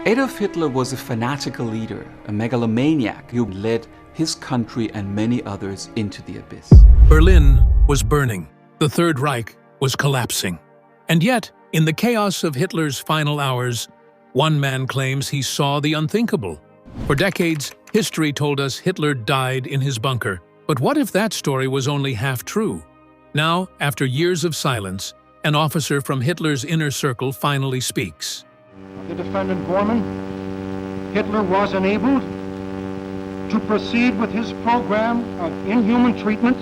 Adolf Hitler was a fanatical leader, a megalomaniac who led his country and many others into the abyss. Berlin was burning. The Third Reich was collapsing. And yet, in the chaos of Hitler's final hours, one man claims he saw the unthinkable. For decades, history told us Hitler died in his bunker. But what if that story was only half true? Now, after years of silence, an officer from Hitler's inner circle finally speaks. The defendant Bormann, Hitler was enabled to proceed with his program of inhuman treatment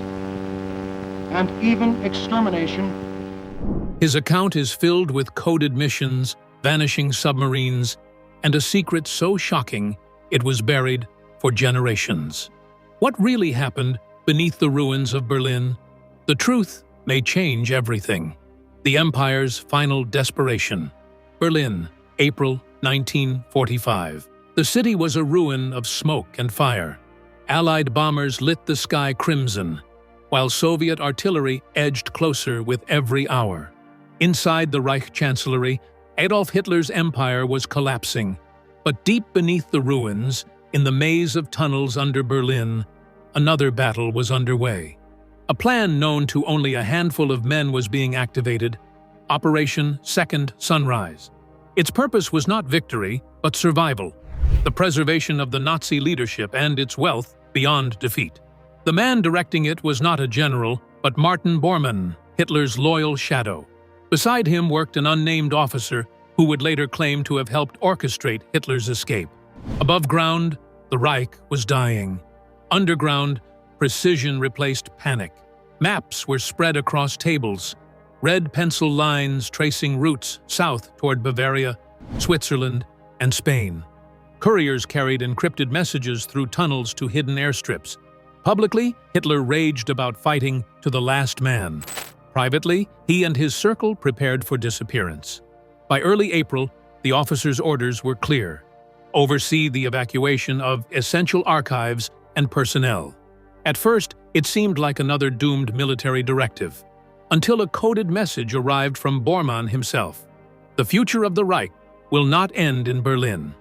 and even extermination. His account is filled with coded missions, vanishing submarines, and a secret so shocking it was buried for generations. What really happened beneath the ruins of Berlin? The truth may change everything. The Empire's final desperation. Berlin, April 1945. The city was a ruin of smoke and fire. Allied bombers lit the sky crimson, while Soviet artillery edged closer with every hour. Inside the Reich Chancellery, Adolf Hitler's empire was collapsing. But deep beneath the ruins, in the maze of tunnels under Berlin, another battle was underway. A plan known to only a handful of men was being activated, Operation Second Sunrise. Its purpose was not victory, but survival, the preservation of the Nazi leadership and its wealth beyond defeat. The man directing it was not a general, but Martin Bormann, Hitler's loyal shadow. Beside him worked an unnamed officer who would later claim to have helped orchestrate Hitler's escape. Above ground, the Reich was dying. Underground, precision replaced panic. Maps were spread across tables, red pencil lines tracing routes south toward Bavaria, Switzerland, and Spain. Couriers carried encrypted messages through tunnels to hidden airstrips. Publicly, Hitler raged about fighting to the last man. Privately, he and his circle prepared for disappearance. By early April, the officer's orders were clear: oversee the evacuation of essential archives and personnel. At first, it seemed like another doomed military directive, until a coded message arrived from Bormann himself. The future of the Reich will not end in Berlin.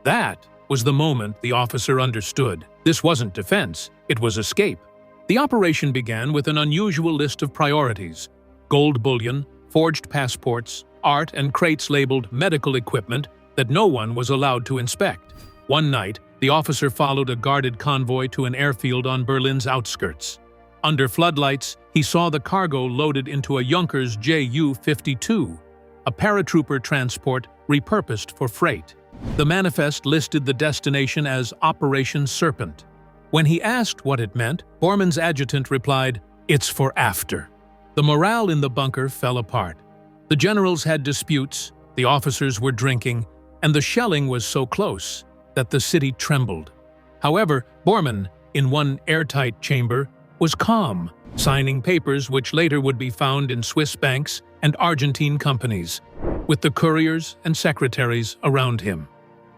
That was the moment the officer understood. This wasn't defense, it was escape. The operation began with an unusual list of priorities: gold bullion, forged passports, art, and crates labeled medical equipment that no one was allowed to inspect. One night, the officer followed a guarded convoy to an airfield on Berlin's outskirts. Under floodlights, he saw the cargo loaded into a Junkers Ju-52, a paratrooper transport repurposed for freight. The manifest listed the destination as Operation Serpent. When he asked what it meant, Bormann's adjutant replied, "It's for after." The morale in the bunker fell apart. The generals had disputes, the officers were drinking, and the shelling was so close that the city trembled. However, Bormann, in one airtight chamber, was calm, signing papers which later would be found in Swiss banks and Argentine companies, with the couriers and secretaries around him.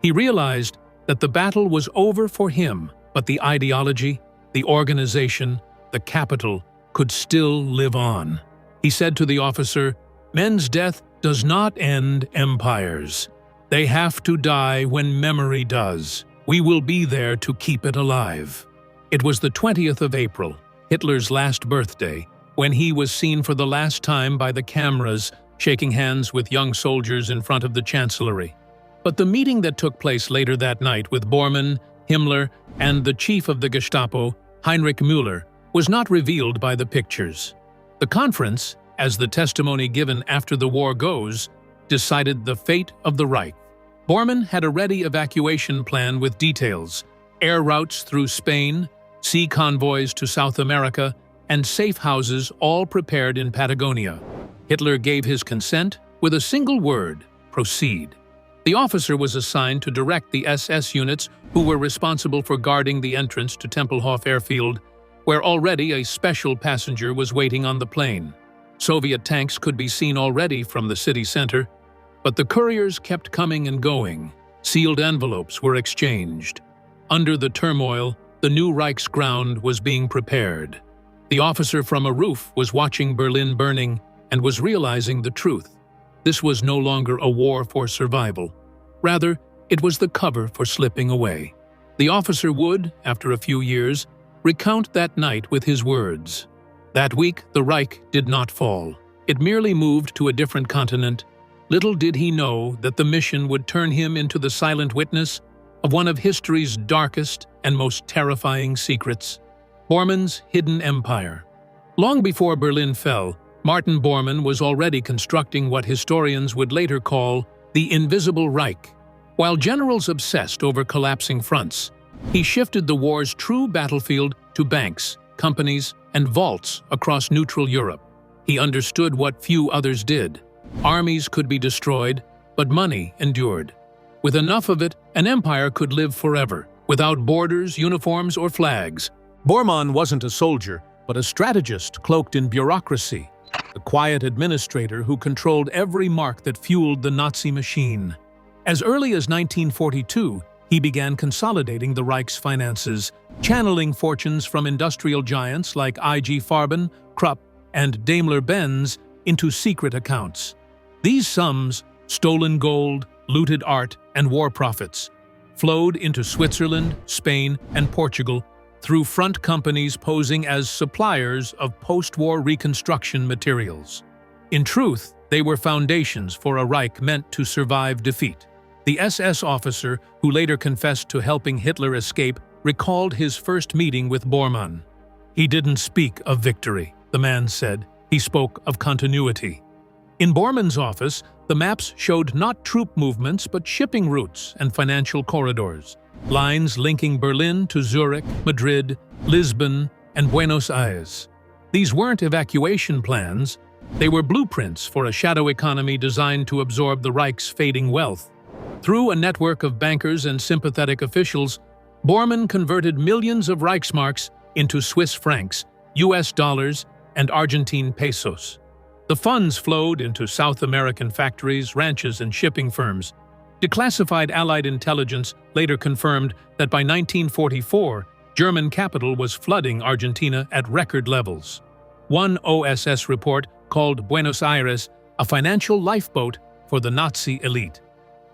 He realized that the battle was over for him, but the ideology, the organization, the capital could still live on. He said to the officer, "Men's death does not end empires. They have to die when memory does. We will be there to keep it alive." It was the 20th of April, Hitler's last birthday, when he was seen for the last time by the cameras shaking hands with young soldiers in front of the Chancellery. But the meeting that took place later that night with Bormann, Himmler, and the chief of the Gestapo, Heinrich Müller, was not revealed by the pictures. The conference, as the testimony given after the war goes, decided the fate of the Reich. Bormann had a ready evacuation plan with details: air routes through Spain, sea convoys to South America, and safe houses all prepared in Patagonia. Hitler gave his consent with a single word: proceed. The officer was assigned to direct the SS units who were responsible for guarding the entrance to Tempelhof Airfield, where already a special passenger was waiting on the plane. Soviet tanks could be seen already from the city center, but the couriers kept coming and going. Sealed envelopes were exchanged. Under the turmoil, the new Reich's ground was being prepared. The officer from a roof was watching Berlin burning and was realizing the truth. This was no longer a war for survival. Rather, It was the cover for slipping away. The officer would, after a few years, recount that night with his words. That week, the Reich did not fall. It merely moved to a different continent. Little did he know that the mission would turn him into the silent witness of one of history's darkest and most terrifying secrets: Bormann's hidden empire. Long before Berlin fell, Martin Bormann was already constructing what historians would later call the Invisible Reich. While generals obsessed over collapsing fronts, he shifted the war's true battlefield to banks, companies, and vaults across neutral Europe. He understood what few others did. Armies could be destroyed, but money endured. With enough of it, an empire could live forever, without borders, uniforms, or flags. Bormann wasn't a soldier, but a strategist cloaked in bureaucracy, the quiet administrator who controlled every mark that fueled the Nazi machine. As early as 1942, he began consolidating the Reich's finances, channeling fortunes from industrial giants like IG Farben, Krupp, and Daimler-Benz into secret accounts. These sums, stolen gold, looted art, and war profits, flowed into Switzerland, Spain, and Portugal through front companies posing as suppliers of post-war reconstruction materials. In truth, they were foundations for a Reich meant to survive defeat. The SS officer, who later confessed to helping Hitler escape, recalled his first meeting with Bormann. "He didn't speak of victory," the man said. "He spoke of continuity." In Bormann's office, the maps showed not troop movements but shipping routes and financial corridors, lines linking Berlin to Zurich, Madrid, Lisbon, and Buenos Aires. These weren't evacuation plans. They were blueprints for a shadow economy designed to absorb the Reich's fading wealth. Through a network of bankers and sympathetic officials, Bormann converted millions of Reichsmarks into Swiss francs, US dollars, and Argentine pesos. The funds flowed into South American factories, ranches, and shipping firms. Declassified Allied intelligence later confirmed that by 1944, German capital was flooding Argentina at record levels. One OSS report called Buenos Aires a financial lifeboat for the Nazi elite.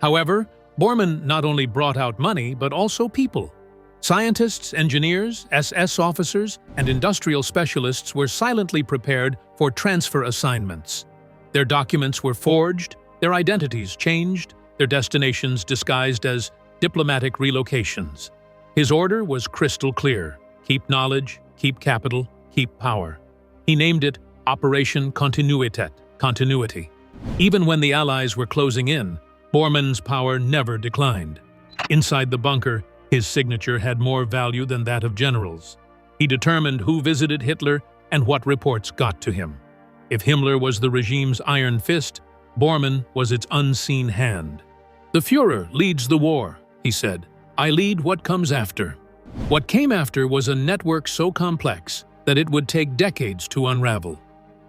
However, Bormann not only brought out money but also people. Scientists, engineers, SS officers, and industrial specialists were silently prepared for transfer assignments. Their documents were forged, their identities changed, their destinations disguised as diplomatic relocations. His order was crystal clear: keep knowledge, keep capital, keep power. He named it Operation Kontinuität, continuity. Even when the Allies were closing in, Bormann's power never declined. Inside the bunker, his signature had more value than that of generals. He determined who visited Hitler and what reports got to him. If Himmler was the regime's iron fist, Bormann was its unseen hand. "The Führer leads the war," he said. "I lead what comes after." What came after was a network so complex that it would take decades to unravel.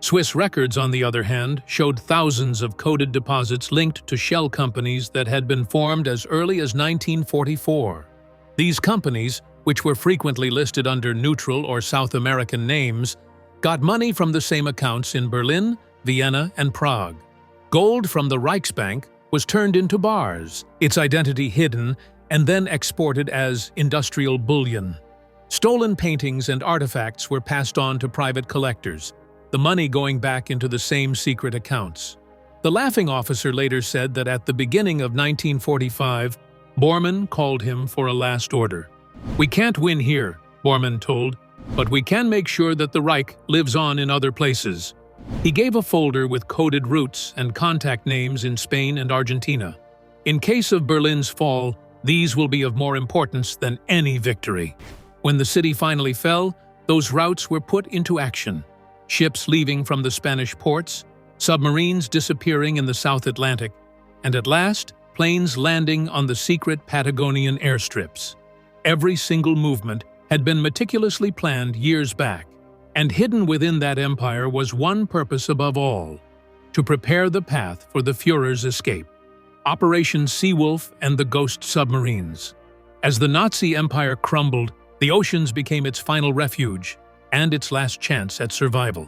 Swiss records, on the other hand, showed thousands of coded deposits linked to shell companies that had been formed as early as 1944. These companies, which were frequently listed under neutral or South American names, got money from the same accounts in Berlin, Vienna, and Prague. Gold from the Reichsbank was turned into bars, its identity hidden, and then exported as industrial bullion. Stolen paintings and artifacts were passed on to private collectors, the money going back into the same secret accounts. The laughing officer later said that at the beginning of 1945, Bormann called him for a last order. "We can't win here," Bormann told, "but we can make sure that the Reich lives on in other places." He gave a folder with coded routes and contact names in Spain and Argentina. "In case of Berlin's fall, these will be of more importance than any victory." When the city finally fell, those routes were put into action. Ships leaving from the Spanish ports, submarines disappearing in the South Atlantic, and at last, planes landing on the secret Patagonian airstrips. Every single movement had been meticulously planned years back, and hidden within that empire was one purpose above all: to prepare the path for the Führer's escape. Operation Seawolf and the Ghost submarines. As the Nazi Empire crumbled, the oceans became its final refuge and its last chance at survival.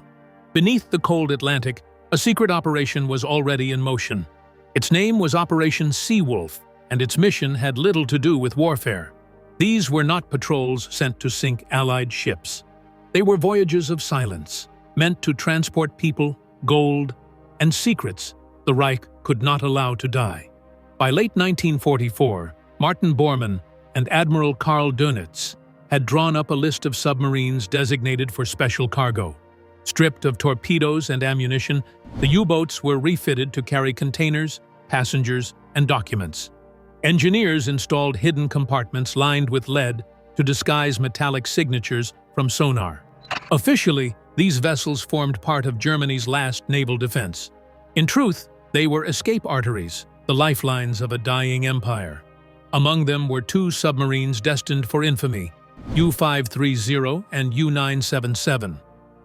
Beneath the cold Atlantic, a secret operation was already in motion. Its name was Operation Seawolf, and its mission had little to do with warfare. These were not patrols sent to sink Allied ships. They were voyages of silence, meant to transport people, gold, and secrets the Reich could not allow to die. By late 1944, Martin Bormann and Admiral Karl Dönitz had drawn up a list of submarines designated for special cargo. Stripped of torpedoes and ammunition, the U-boats were refitted to carry containers, passengers, and documents. Engineers installed hidden compartments lined with lead to disguise metallic signatures from sonar. Officially, these vessels formed part of Germany's last naval defense. In truth, they were escape arteries, the lifelines of a dying empire. Among them were two submarines destined for infamy, U-530 and U-977.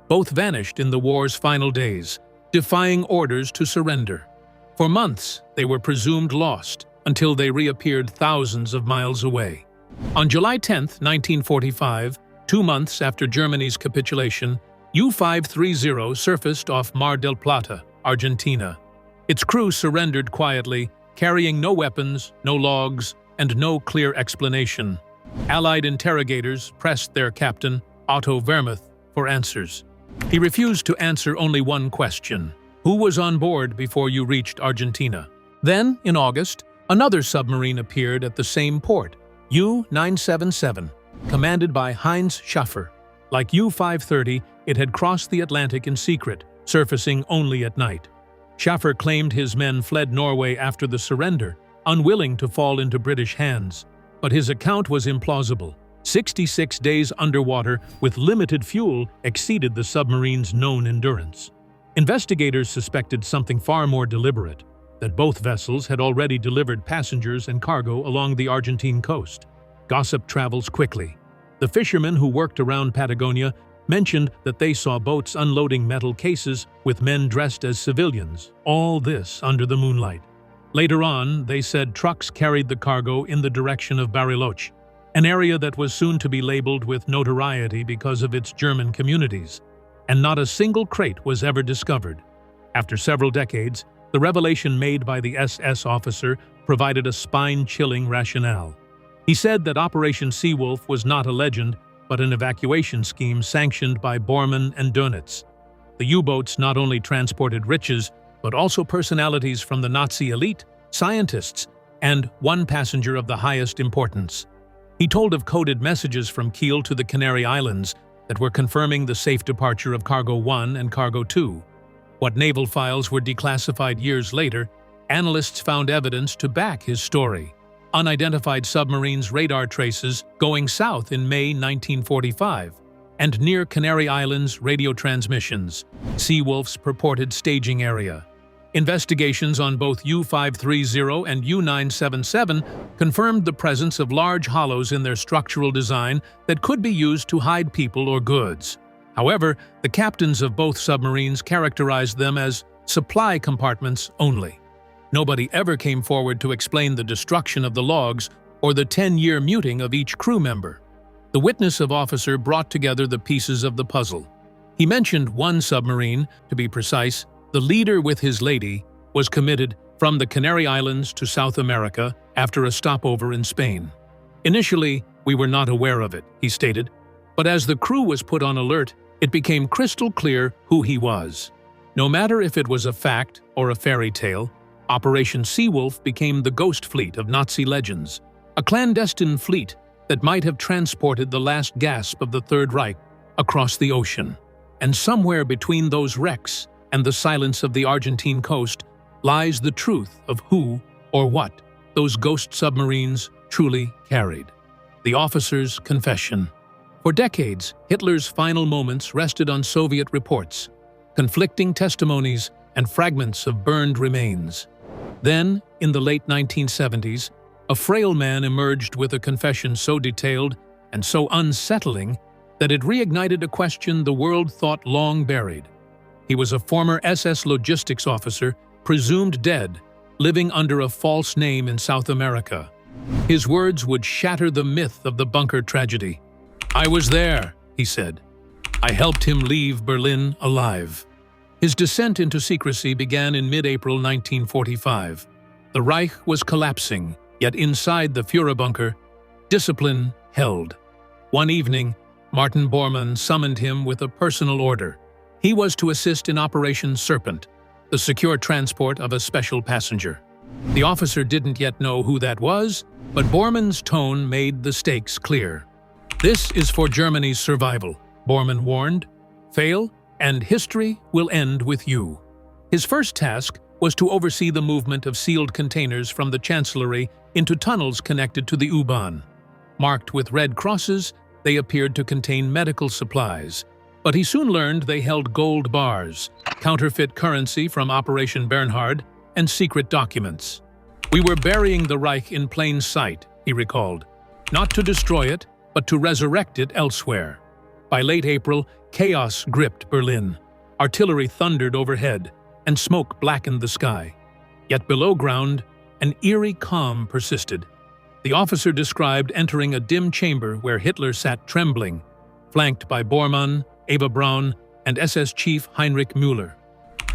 Both vanished in the war's final days, defying orders to surrender. For months, they were presumed lost until they reappeared thousands of miles away. On July 10, 1945, 2 months after Germany's capitulation, U-530 surfaced off Mar del Plata, Argentina. Its crew surrendered quietly, carrying no weapons, no logs, and no clear explanation. Allied interrogators pressed their captain, Otto Vermuth, for answers. He refused to answer only one question: who was on board before you reached Argentina? Then, in August, another submarine appeared at the same port, U-977, commanded by Heinz Schaffer. Like U-530, it had crossed the Atlantic in secret, surfacing only at night. Schaffer claimed his men fled Norway after the surrender, unwilling to fall into British hands. But his account was implausible. 66 days underwater with limited fuel exceeded the submarine's known endurance. Investigators suspected something far more deliberate, that both vessels had already delivered passengers and cargo along the Argentine coast. Gossip travels quickly. The fishermen who worked around Patagonia mentioned that they saw boats unloading metal cases with men dressed as civilians, all this under the moonlight. Later on, they said trucks carried the cargo in the direction of Bariloche, an area that was soon to be labeled with notoriety because of its German communities, and not a single crate was ever discovered. After several decades, the revelation made by the SS officer provided a spine-chilling rationale. He said that Operation Seawolf was not a legend, but an evacuation scheme sanctioned by Bormann and Dönitz. The U-boats not only transported riches, but also personalities from the Nazi elite, scientists, and one passenger of the highest importance. He told of coded messages from Kiel to the Canary Islands that were confirming the safe departure of Cargo 1 and Cargo 2. What naval files were declassified years later, analysts found evidence to back his story. Unidentified submarines' radar traces going south in May 1945, and near Canary Islands radio transmissions, Seawolf's purported staging area. Investigations on both U-530 and U-977 confirmed the presence of large hollows in their structural design that could be used to hide people or goods. However, the captains of both submarines characterized them as supply compartments only. Nobody ever came forward to explain the destruction of the logs or the 10-year muting of each crew member. The witness of officer brought together the pieces of the puzzle. He mentioned one submarine, to be precise. The leader with his lady was committed from the Canary Islands to South America after a stopover in Spain. Initially, we were not aware of it, he stated, but as the crew was put on alert, it became crystal clear who he was. No matter if it was a fact or a fairy tale, Operation Seawolf became the ghost fleet of Nazi legends, a clandestine fleet that might have transported the last gasp of the Third Reich across the ocean. And somewhere between those wrecks and the silence of the Argentine coast lies the truth of who or what those ghost submarines truly carried. The officer's confession. For decades, Hitler's final moments rested on Soviet reports, conflicting testimonies, and fragments of burned remains. Then, in the late 1970s, a frail man emerged with a confession so detailed and so unsettling that it reignited a question the world thought long buried. He was a former SS logistics officer, presumed dead, living under a false name in South America. His words would shatter the myth of the bunker tragedy. "I was there," he said. "I helped him leave Berlin alive." His descent into secrecy began in mid-April 1945. The Reich was collapsing, Yet inside the Führerbunker, discipline held. One evening, Martin Bormann summoned him with a personal order. He was to assist in Operation Serpent, the secure transport of a special passenger. The officer didn't yet know who that was, but Bormann's tone made the stakes clear. "This is for Germany's survival," Bormann warned. "Fail, and history will end with you." His first task was to oversee the movement of sealed containers from the Chancellery into tunnels connected to the U-Bahn. Marked with red crosses, they appeared to contain medical supplies, but he soon learned they held gold bars, counterfeit currency from Operation Bernhard, and secret documents. "We were burying the Reich in plain sight," he recalled, "not to destroy it, but to resurrect it elsewhere." By late April, chaos gripped Berlin. Artillery thundered overhead, and smoke blackened the sky. Yet below ground, an eerie calm persisted. The officer described entering a dim chamber where Hitler sat trembling, flanked by Bormann, Eva Braun, and SS Chief Heinrich Müller.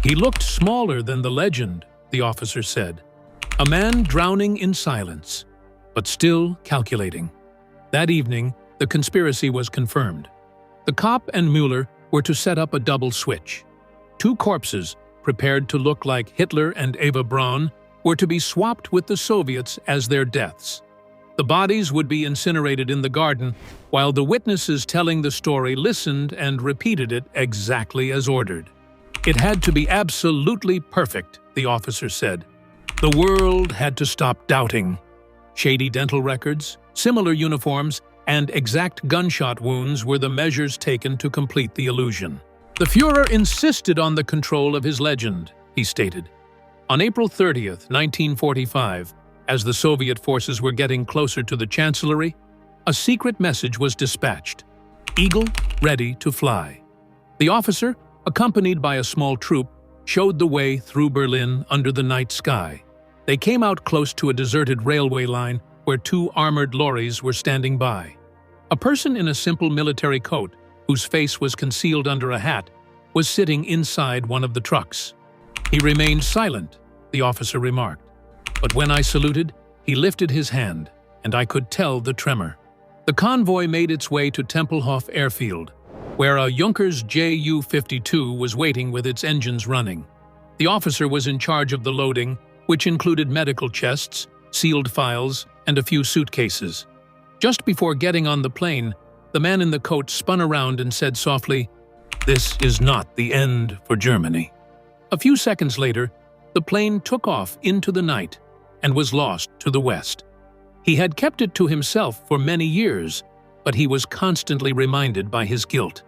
"He looked smaller than the legend," the officer said. "A man drowning in silence, but still calculating." That evening, the conspiracy was confirmed. The cop and Müller were to set up a double switch. Two corpses, prepared to look like Hitler and Eva Braun, were to be swapped with the Soviets as their deaths. The bodies would be incinerated in the garden, while the witnesses telling the story listened and repeated it exactly as ordered. "It had to be absolutely perfect," the officer said. "The world had to stop doubting." Shady dental records, similar uniforms, and exact gunshot wounds were the measures taken to complete the illusion. "The Führer insisted on the control of his legend," he stated. On April 30th, 1945, as the Soviet forces were getting closer to the Chancellery, a secret message was dispatched. "Eagle, ready to fly." The officer, accompanied by a small troop, showed the way through Berlin under the night sky. They came out close to a deserted railway line where two armored lorries were standing by. A person in a simple military coat, whose face was concealed under a hat, was sitting inside one of the trucks. "He remained silent," the officer remarked. "But when I saluted, he lifted his hand, and I could tell the tremor." The convoy made its way to Tempelhof Airfield, where a Junkers Ju-52 was waiting with its engines running. The officer was in charge of the loading, which included medical chests, sealed files, and a few suitcases. Just before getting on the plane, the man in the coat spun around and said softly, "This is not the end for Germany." A few seconds later, the plane took off into the night and was lost to the west. He had kept it to himself for many years, but he was constantly reminded by his guilt.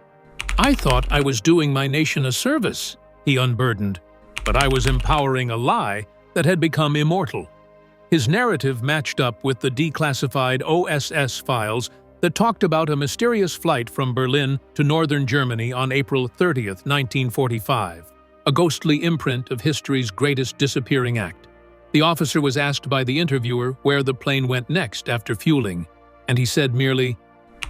"I thought I was doing my nation a service," he unburdened, "but I was empowering a lie that had become immortal." His narrative matched up with the declassified OSS files that talked about a mysterious flight from Berlin to northern Germany on April 30th, 1945, a ghostly imprint of history's greatest disappearing act. The officer was asked by the interviewer where the plane went next after fueling, and he said merely,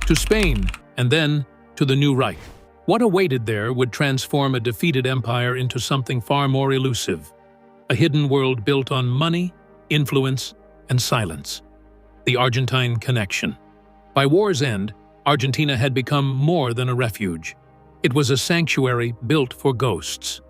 "To Spain, and then to the New Reich." What awaited there would transform a defeated empire into something far more elusive, a hidden world built on money, influence, and silence. The Argentine connection. By war's end, Argentina had become more than a refuge. It was a sanctuary built for ghosts.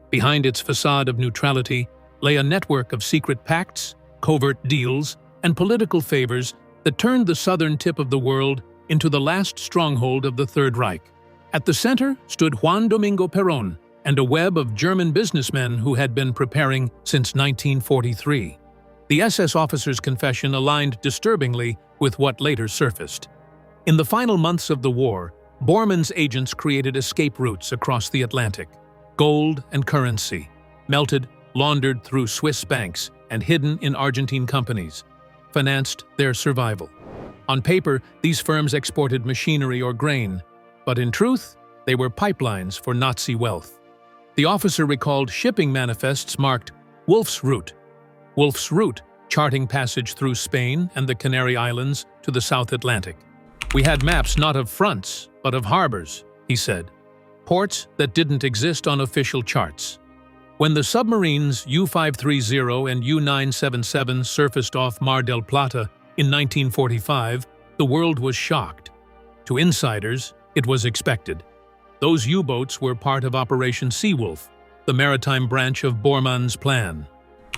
Behind its facade of neutrality lay a network of secret pacts, covert deals, and political favors that turned the southern tip of the world into the last stronghold of the Third Reich. At the center stood Juan Domingo Perón and a web of German businessmen who had been preparing since 1943. The SS officer's confession aligned disturbingly with what later surfaced. In the final months of the war, Bormann's agents created escape routes across the Atlantic. Gold and currency, melted, laundered through Swiss banks, and hidden in Argentine companies, financed their survival. On paper, these firms exported machinery or grain, but in truth, they were pipelines for Nazi wealth. The officer recalled shipping manifests marked Wolf's Route. Wolf's Route, charting passage through Spain and the Canary Islands to the South Atlantic. "We had maps not of fronts, but of harbors," he said. "Ports that didn't exist on official charts." When the submarines U-530 and U-977 surfaced off Mar del Plata in 1945, the world was shocked. To insiders, it was expected. Those U-boats were part of Operation Seawolf, the maritime branch of Bormann's plan.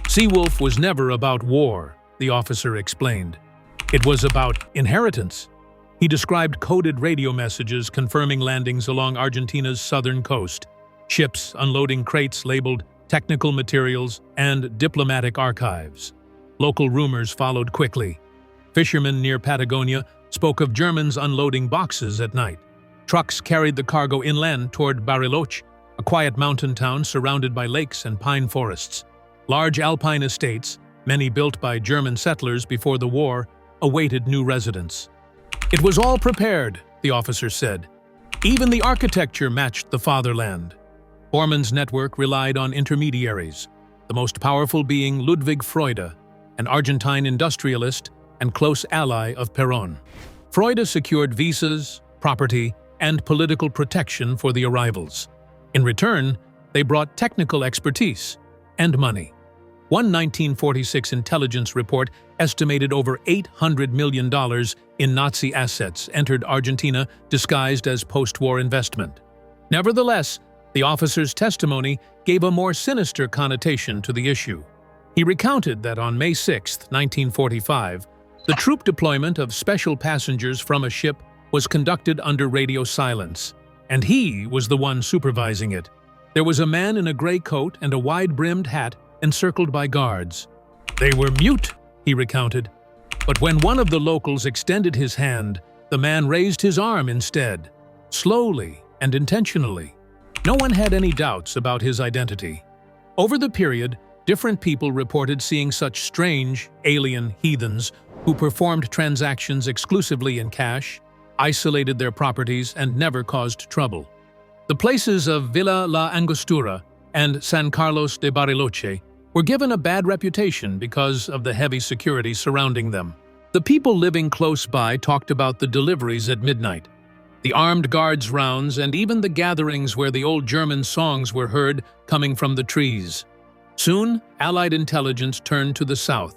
Seawolf was never about war, the officer explained. It was about inheritance. He described coded radio messages confirming landings along Argentina's southern coast, ships unloading crates labeled technical materials and diplomatic archives. Local rumors followed quickly. Fishermen near Patagonia spoke of Germans unloading boxes at night. Trucks carried the cargo inland toward Bariloche, a quiet mountain town surrounded by lakes and pine forests. Large alpine estates, many built by German settlers before the war, awaited new residents. It was all prepared, the officer said. Even the architecture matched the fatherland. Bormann's network relied on intermediaries, the most powerful being Ludwig Freude, an Argentine industrialist and close ally of Perón. Freude secured visas, property, and political protection for the arrivals. In return, they brought technical expertise and money. One 1946 intelligence report estimated over $800 million in Nazi assets entered Argentina disguised as post-war investment. Nevertheless, the officer's testimony gave a more sinister connotation to the issue. He recounted that on May 6, 1945, the troop deployment of special passengers from a ship was conducted under radio silence, and he was the one supervising it. There was a man in a gray coat and a wide-brimmed hat encircled by guards. They were mute, he recounted. But when one of the locals extended his hand, the man raised his arm instead, slowly and intentionally. No one had any doubts about his identity. Over the period, different people reported seeing such strange, alien heathens who performed transactions exclusively in cash, isolated their properties, and never caused trouble. The places of Villa La Angostura and San Carlos de Bariloche were given a bad reputation because of the heavy security surrounding them. The people living close by talked about the deliveries at midnight, the armed guards' rounds, and even the gatherings where the old German songs were heard coming from the trees. Soon, Allied intelligence turned to the south.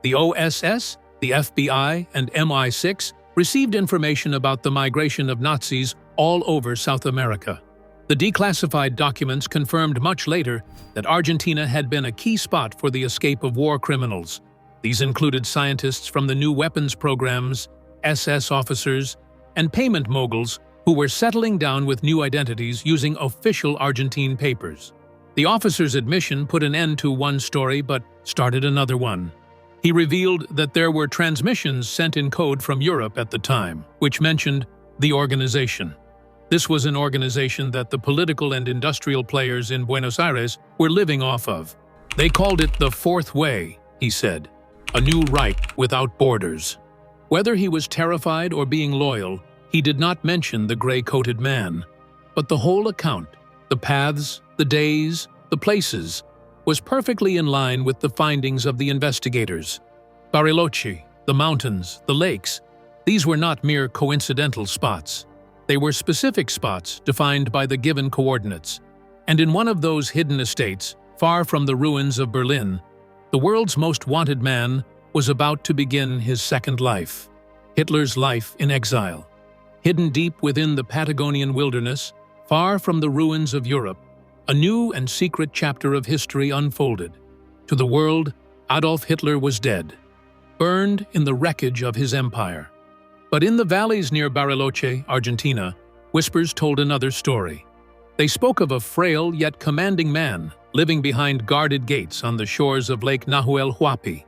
The OSS, the FBI, and MI6 received information about the migration of Nazis all over South America. The declassified documents confirmed much later that Argentina had been a key spot for the escape of war criminals. These included scientists from the new weapons programs, SS officers, and payment moguls who were settling down with new identities using official Argentine papers. The officer's admission put an end to one story but started another one. He revealed that there were transmissions sent in code from Europe at the time, which mentioned the organization. This was an organization that the political and industrial players in Buenos Aires were living off of. They called it the Fourth Way, he said, a new Reich without borders. Whether he was terrified or being loyal, he did not mention the gray-coated man. But the whole account, the paths, the days, the places, was perfectly in line with the findings of the investigators. Bariloche, the mountains, the lakes, these were not mere coincidental spots. They were specific spots defined by the given coordinates. And in one of those hidden estates, far from the ruins of Berlin, the world's most wanted man was about to begin his second life, Hitler's life in exile. Hidden deep within the Patagonian wilderness, far from the ruins of Europe, a new and secret chapter of history unfolded. To the world, Adolf Hitler was dead, burned in the wreckage of his empire. But in the valleys near Bariloche, Argentina, whispers told another story. They spoke of a frail yet commanding man living behind guarded gates on the shores of Lake Nahuel Huapi.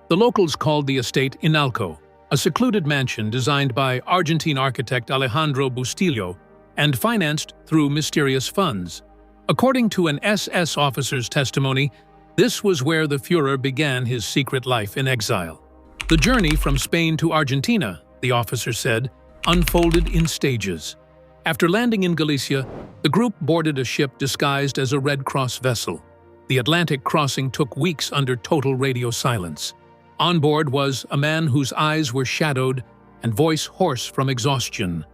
The locals called the estate Inalco, a secluded mansion designed by Argentine architect Alejandro Bustillo and financed through mysterious funds. According to an SS officer's testimony, this was where the Führer began his secret life in exile. The journey from Spain to Argentina, the officer said, unfolded in stages. After landing in Galicia, the group boarded a ship disguised as a Red Cross vessel. The Atlantic crossing took weeks under total radio silence. On board was a man whose eyes were shadowed and voice hoarse from exhaustion,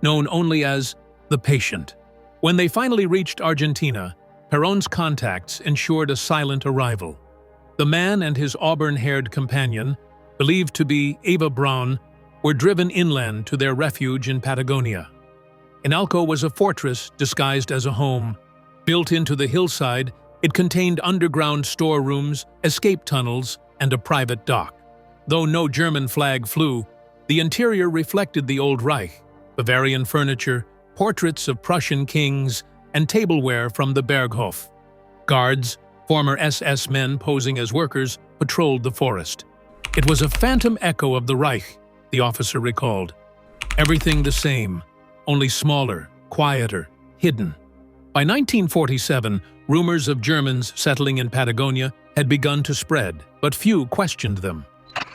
known only as the Patient. When they finally reached Argentina, Perron's contacts ensured a silent arrival. The man and his auburn-haired companion, believed to be Eva Braun, were driven inland to their refuge in Patagonia. Inalco was a fortress disguised as a home. Built into the hillside, it contained underground storerooms, escape tunnels, and a private dock. Though no German flag flew, the interior reflected the Old Reich: Bavarian furniture, portraits of Prussian kings, and tableware from the Berghof. Guards, former SS men posing as workers, patrolled the forest. It was a phantom echo of the Reich, the officer recalled. Everything the same, only smaller, quieter, hidden. By 1947, rumors of Germans settling in Patagonia had begun to spread, but few questioned them.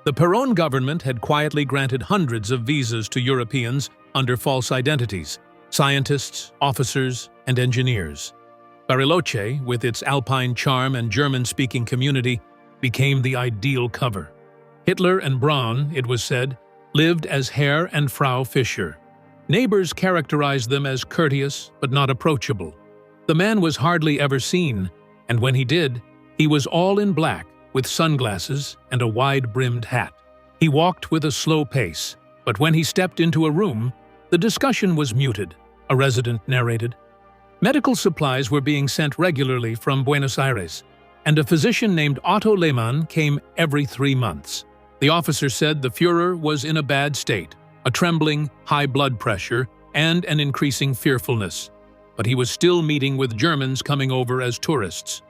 The Perron government had quietly granted hundreds of visas to Europeans under false identities: scientists, officers, and engineers. Bariloche, with its alpine charm and German-speaking community, became the ideal cover. Hitler and Braun, it was said, lived as Herr and Frau Fischer. Neighbors characterized them as courteous but not approachable. The man was hardly ever seen, and when he did, he was all in black, with sunglasses and a wide-brimmed hat. He walked with a slow pace, but when he stepped into a room, the discussion was muted, a resident narrated. Medical supplies were being sent regularly from Buenos Aires, and a physician named Otto Lehmann came every 3 months. The officer said the Führer was in a bad state, a trembling, high blood pressure, and an increasing fearfulness. But he was still meeting with Germans coming over as tourists.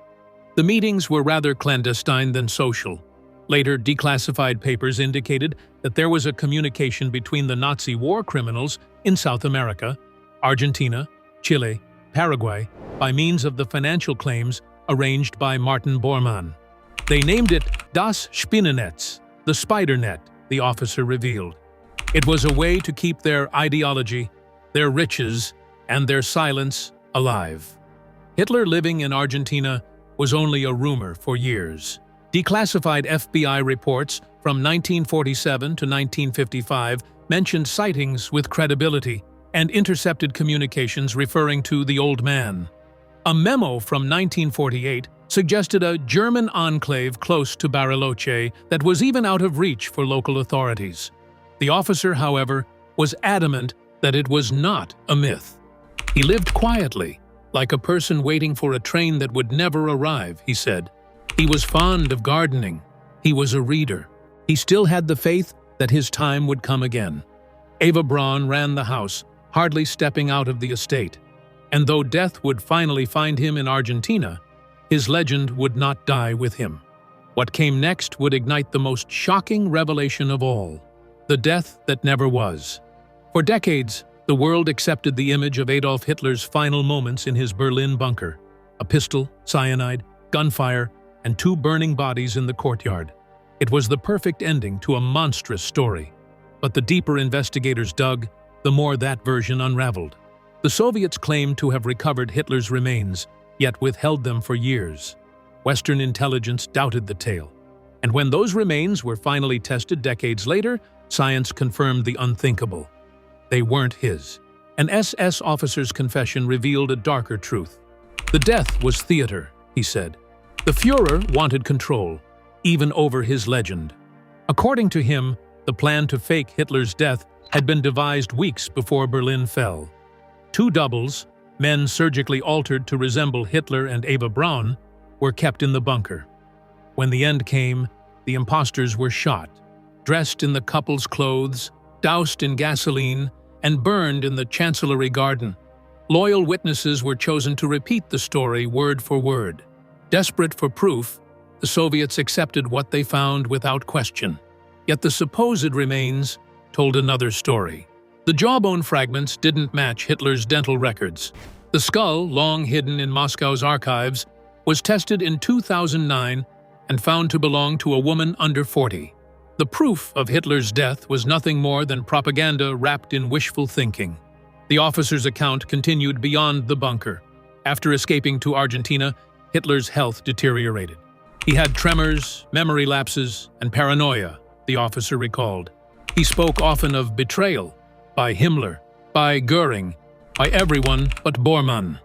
The meetings were rather clandestine than social. Later, declassified papers indicated that there was a communication between the Nazi war criminals in South America, Argentina, Chile, Paraguay, by means of the financial claims arranged by Martin Bormann. They named it Das Spinnennetz, the spider net, the officer revealed. It was a way to keep their ideology, their riches, and their silence alive. Hitler living in Argentina was only a rumor for years. Declassified FBI reports from 1947 to 1955 mentioned sightings with credibility and intercepted communications referring to the old man. A memo from 1948 suggested a German enclave close to Bariloche that was even out of reach for local authorities. The officer, however, was adamant that it was not a myth. He lived quietly, like a person waiting for a train that would never arrive, he said. He was fond of gardening. He was a reader. He still had the faith that his time would come again. Eva Braun ran the house, hardly stepping out of the estate. And though death would finally find him in Argentina, his legend would not die with him. What came next would ignite the most shocking revelation of all: the death that never was. For decades, the world accepted the image of Adolf Hitler's final moments in his Berlin bunker: a pistol, cyanide, gunfire, and 2 burning bodies in the courtyard. It was the perfect ending to a monstrous story. But the deeper investigators dug, the more that version unraveled. The Soviets claimed to have recovered Hitler's remains, yet withheld them for years. Western intelligence doubted the tale. And when those remains were finally tested decades later, science confirmed the unthinkable. They weren't his. An SS officer's confession revealed a darker truth. The death was theater, he said. The Führer wanted control, even over his legend. According to him, the plan to fake Hitler's death had been devised weeks before Berlin fell. 2 doubles, men surgically altered to resemble Hitler and Eva Braun, were kept in the bunker. When the end came, the impostors were shot, dressed in the couple's clothes, doused in gasoline, and burned in the Chancellery Garden. Loyal witnesses were chosen to repeat the story word for word. Desperate for proof, the Soviets accepted what they found without question. Yet the supposed remains told another story. The jawbone fragments didn't match Hitler's dental records. The skull, long hidden in Moscow's archives, was tested in 2009 and found to belong to a woman under 40. The proof of Hitler's death was nothing more than propaganda wrapped in wishful thinking. The officer's account continued beyond the bunker. After escaping to Argentina, Hitler's health deteriorated. He had tremors, memory lapses, and paranoia, the officer recalled. He spoke often of betrayal, by Himmler, by Goering, by everyone but Bormann.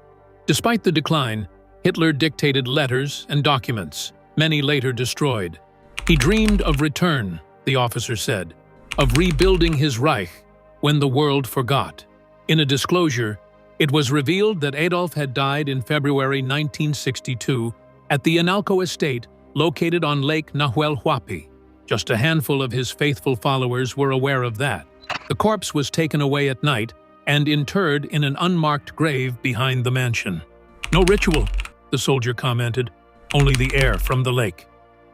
Despite the decline, Hitler dictated letters and documents, many later destroyed. He dreamed of return, the officer said, of rebuilding his Reich when the world forgot. In a disclosure, it was revealed that Adolf had died in February 1962 at the Analco estate located on Lake Nahuel Huapi. Just a handful of his faithful followers were aware of that. The corpse was taken away at night and interred in an unmarked grave behind the mansion. No ritual, the soldier commented, only the air from the lake.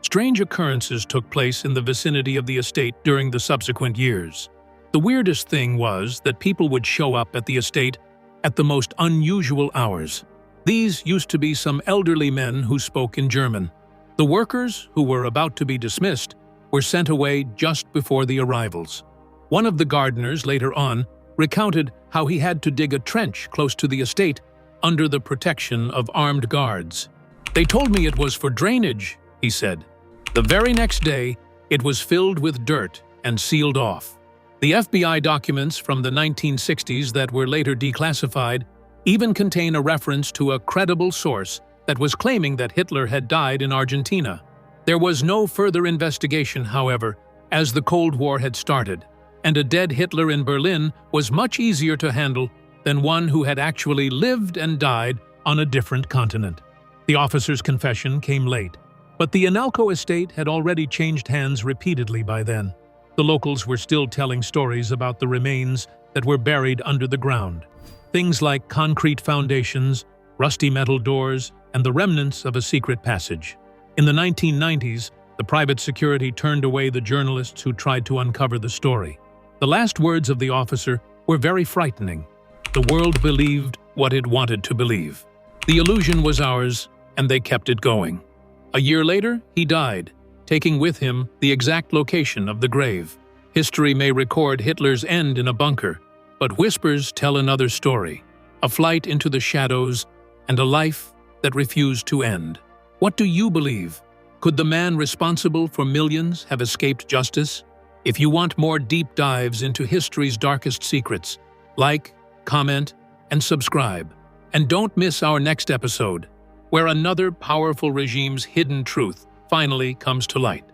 Strange occurrences took place in the vicinity of the estate during the subsequent years. The weirdest thing was that people would show up at the estate at the most unusual hours. These used to be some elderly men who spoke in German. The workers, who were about to be dismissed, were sent away just before the arrivals. One of the gardeners, later on, recounted how he had to dig a trench close to the estate under the protection of armed guards. "They told me it was for drainage," he said. The very next day, it was filled with dirt and sealed off. The FBI documents from the 1960s that were later declassified even contain a reference to a credible source that was claiming that Hitler had died in Argentina. There was no further investigation, however, as the Cold War had started, and a dead Hitler in Berlin was much easier to handle than one who had actually lived and died on a different continent. The officer's confession came late, but the Analco estate had already changed hands repeatedly by then. The locals were still telling stories about the remains that were buried under the ground. Things like concrete foundations, rusty metal doors, and the remnants of a secret passage. In the 1990s, the private security turned away the journalists who tried to uncover the story. The last words of the officer were very frightening. The world believed what it wanted to believe. The illusion was ours, and they kept it going. A year later, he died, taking with him the exact location of the grave. History may record Hitler's end in a bunker, but whispers tell another story, a flight into the shadows and a life that refused to end. What do you believe? Could the man responsible for millions have escaped justice? If you want more deep dives into history's darkest secrets, like, comment, and subscribe. And don't miss our next episode, where another powerful regime's hidden truth finally comes to light.